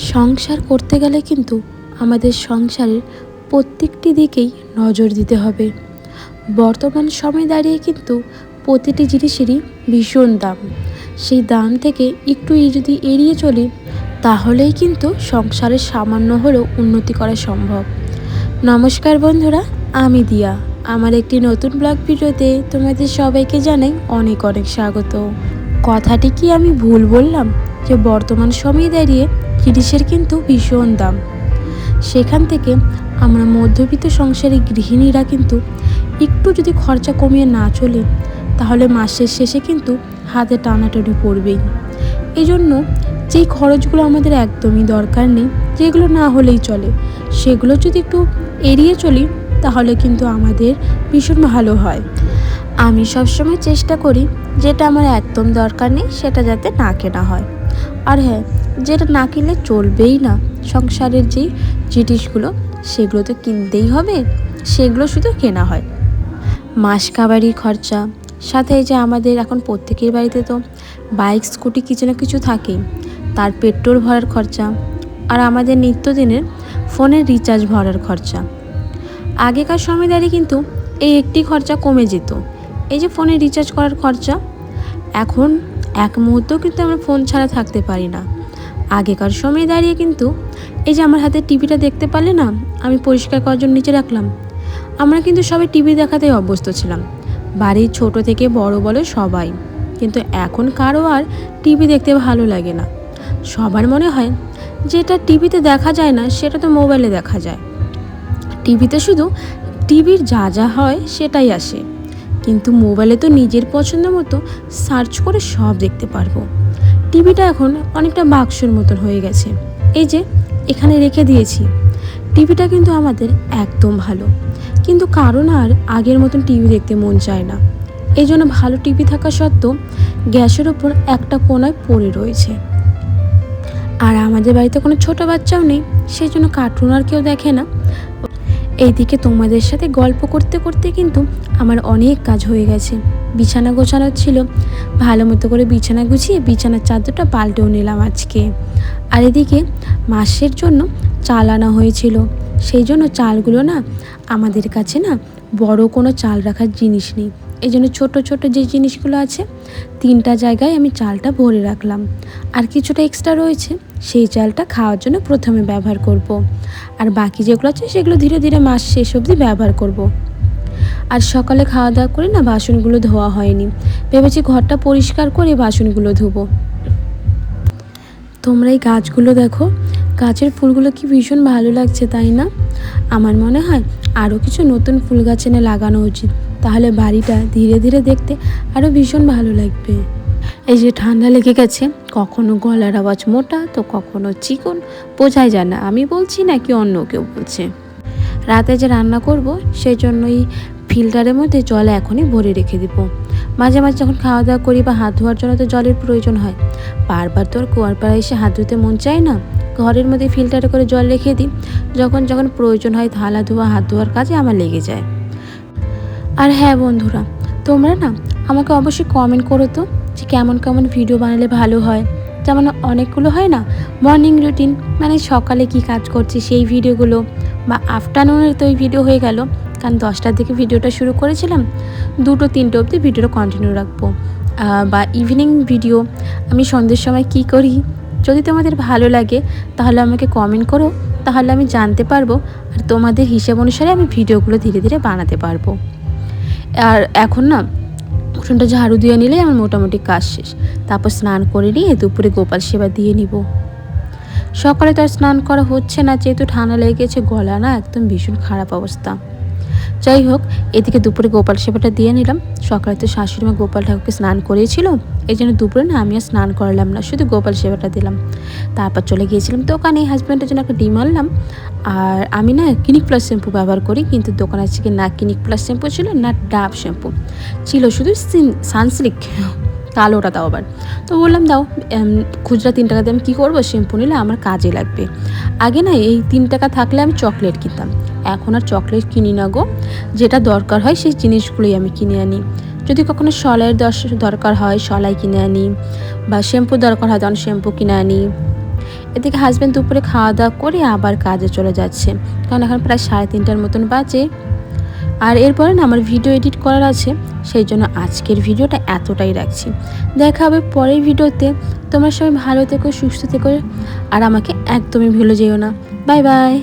সংসার করতে গেলে কিন্তু আমাদের সংসারের প্রত্যেকটি দিকেই নজর দিতে হবে। বর্তমান সময়ে দাঁড়িয়ে কিন্তু প্রতিটি জিনিসেরই ভীষণ দাম। সেই দাম থেকে একটু যদি এড়িয়ে চলি তাহলেই কিন্তু সংসারের সামান্য হলেও উন্নতি করা সম্ভব। নমস্কার বন্ধুরা, আমি দিয়া। আমার একটি নতুন ব্লগ ভিডিওতে তোমাদের সবাইকে জানাই অনেক অনেক স্বাগত। কথাটি কি আমি ভুল বললাম যে বর্তমান সময়ে দাঁড়িয়ে জিনিসের কিন্তু ভীষণ দাম। সেখান থেকে আমরা মধ্যবিত্ত সংসারের গৃহিণীরা কিন্তু একটু যদি খরচা কমিয়ে না চলি তাহলে মাসের শেষে কিন্তু হাতে টানাটানি পড়বেই। এই জন্য যেই খরচগুলো আমাদের একদমই দরকার নেই, যেগুলো না হলেই চলে, সেগুলো যদি একটু এড়িয়ে চলি তাহলে কিন্তু আমাদের ভীষণ ভালো হয়। আমি সবসময় চেষ্টা করি যেটা আমার একদম দরকার নেই সেটা যাতে না কেনা হয়। আর হ্যাঁ, যেটা না কিনলে চলবেই না, সংসারের যেই জিনিসগুলো সেগুলো তো কিনতেই হবে, সেগুলো শুধু কেনা হয়। মাস কাবারি খরচা, সাথে যে আমাদের এখন প্রত্যেকের বাড়িতে তো বাইক স্কুটি কিছু না কিছু থাকেই, তার পেট্রোল ভরার খরচা, আর আমাদের নিত্যদিনের ফোনের রিচার্জ ভরার খরচা। আগেকার সময় দাঁড়িয়ে কিন্তু এই একটি খরচা কমে যেত, এই যে ফোনের রিচার্জ করার খরচা। এখন এক মুহূর্তেও কিন্তু আমরা ফোন ছাড়া থাকতে পারি না। আগেকার সময় দাঁড়িয়ে কিন্তু এই যে আমার হাতে টিভিটা দেখতে পারলে না, আমি পরিষ্কার করার জন্য নিচে রাখলাম। আমরা কিন্তু সবাই টিভি দেখাতেই অভ্যস্ত ছিলাম, বাড়ির ছোট থেকে বড় বলে সবাই। কিন্তু এখন কারো আর টিভি দেখতে ভালো লাগে না। সবার মনে হয় যেটা টিভিতে দেখা যায় না সেটা তো মোবাইলে দেখা যায়। টিভিতে শুধু টিভির যা যা হয় সেটাই আসে, কিন্তু মোবাইলে তো নিজের পছন্দ মতো সার্চ করে সব দেখতে পারবো। টিভিটা এখন অনেকটা বাক্সের মতন হয়ে গেছে, এই যে এখানে রেখে দিয়েছি। টিভিটা কিন্তু আমাদের একদম ভালো, কিন্তু কারণ আর আগের মতন টিভি দেখতে মন চায় না। এই জন্য ভালো টিভি থাকা সত্ত্বেও গ্যাসের ওপর একটা কোনায় পড়ে রয়েছে। আর আমাদের বাড়িতে কোনো ছোট বাচ্চাও নেই, সেই জন্য কার্টুন আর কেউ দেখে না। এইদিকে তোমাদের সাথে গল্প করতে করতে কিন্তু আমার অনেক কাজ হয়ে গেছে। বিছানা গোছানো ছিল, ভালো মতো করে বিছানা গুছিয়ে বিছানার চাদরটা পাল্টেও নিলাম আজকে। আর এদিকে মাসের জন্য চাল আনা হয়েছিল, সেই জন্য চালগুলো না আমাদের কাছে না বড় কোনো চাল রাখার জিনিস নেই। এই জন্য ছোটো ছোটো যে জিনিসগুলো আছে 3টা জায়গায় আমি চালটা ভরে রাখলাম। আর কিছুটা এক্সট্রা রয়েছে, সেই চালটা খাওয়ার জন্য প্রথমে ব্যবহার করব। আর বাকি যেগুলো আছে সেগুলো ধীরে ধীরে মাস শেষ অবধি ব্যবহার করব। আর সকালে খাওয়া দাওয়া করে না বাসনগুলো ধোয়া হয়নি, ভেবেছি ঘরটা পরিষ্কার করে বাসনগুলো ধোবো। তোমরা এই গাছগুলো দেখো, গাছের ফুলগুলো কি ভীষণ ভালো লাগছে, তাই না? আমার মনে হয় আরও কিছু নতুন ফুল গাছ এনে লাগানো উচিত, তাহলে বাড়িটা ধীরে ধীরে দেখতে আরও ভীষণ ভালো লাগবে। এই যে ঠান্ডা লেগে গেছে, কখনো গলার আওয়াজ মোটা তো কখনো চিকন, বোঝাই যায় না আমি বলছি নাকি অন্য কেউ বলছে। রাতে যে রান্না করব সেই জন্যই ফিল্টারের মধ্যে জল এখনই ভরে রেখে দিব। মাঝে মাঝে যখন খাওয়া দাওয়া করি বা হাত ধোয়ার জন্য তো জলের প্রয়োজন হয়, বারবার তো আর কুয়ার পাড়ে এসে হাত ধুতে মন চায় না। ঘরের মধ্যে ফিল্টারে করে জল রেখে দিই, যখন যখন প্রয়োজন হয় থালা ধোয়া হাত ধোয়ার কাজে আমার লেগে যায়। আর হ্যাঁ বন্ধুরা, তোমরা না আমাকে অবশ্যই কমেন্ট করো তো যে কেমন কেমন ভিডিও বানালে ভালো হয়। যেমন অনেকগুলো হয় না মর্নিং রুটিন, মানে সকালে কি কাজ করছি সেই ভিডিওগুলো, বা আফটারনুনের তো ওই ভিডিও হয়ে গেল, কারণ 10টার দিকে ভিডিওটা শুরু করেছিলাম, 2-3টে অবধি ভিডিওটা কন্টিনিউ রাখবো। বা ইভিনিং ভিডিও, আমি সন্ধ্যের সময় কি করি, যদি তোমাদের ভালো লাগে তাহলে আমাকে কমেন্ট করো, তাহলে আমি জানতে পারবো। আর তোমাদের হিসাব অনুসারে আমি ভিডিওগুলো ধীরে ধীরে বানাতে পারবো। আর এখন না উঠোনটা ঝাড়ু দিয়ে নিলেই আমার মোটামুটি কাজ শেষ। তারপর স্নান করে নিয়ে দুপুরে গোপাল সেবা দিয়ে নিব। সকালে তো আর স্নান করা হচ্ছে না, যেহেতু ঠান্ডা লেগে গেছে, গলা না একদম ভীষণ খারাপ অবস্থা। যাই হোক, এদিকে দুপুরে গোপাল সেবাটা দিয়ে নিলাম। সকালে তো শাশুড়িমা গোপাল ঠাকুরকে স্নান করেছিল, এই জন্য দুপুরে না আমি আর স্নান করলাম না, শুধু গোপাল সেবাটা দিলাম। তারপর চলে গিয়েছিলাম দোকানে, হাজব্যান্ডের জন্য একটা ডিম আনলাম। আর আমি না ক্লিনিক প্লাস শ্যাম্পু ব্যবহার করি, কিন্তু দোকানে আজকে না ক্লিনিক প্লাস শ্যাম্পু ছিল না ডাব শ্যাম্পু ছিল, শুধু সানসিল্ক কালোটা তাও আবার। তো বললাম দাও, খুচরা 3 টাকা দিয়ে আমি কী করবো, শ্যাম্পু নিলে আমার কাজে লাগবে। আগে না এই 3 টাকা থাকলে আমি চকলেট কিনতাম, এখন আর চকলেট কিনি না গো। যেটা দরকার হয় সেই জিনিসগুলোই আমি কিনে আনি। যদি কখনো সলাইয়ের দরকার হয় সলাই কিনে আনি, বা শ্যাম্পু দরকার হয় তখন শ্যাম্পু কিনে আনি। এদিকে হাজব্যান্ড দুপুরে খাওয়া দাওয়া করে আবার কাজে চলে যাচ্ছে, কারণ এখন প্রায় 3:30টার মতন বাজে। আর এরপরে না আমার ভিডিও এডিট করার আছে, সেই জন্য আজকের ভিডিওটা এতটাই রাখছি। দেখা হবে পরের ভিডিওতে। তোমরা সবাই ভালো থেকো, সুস্থ থেকো, আর আমাকে একদমই ভুলে যেও না। Bye bye.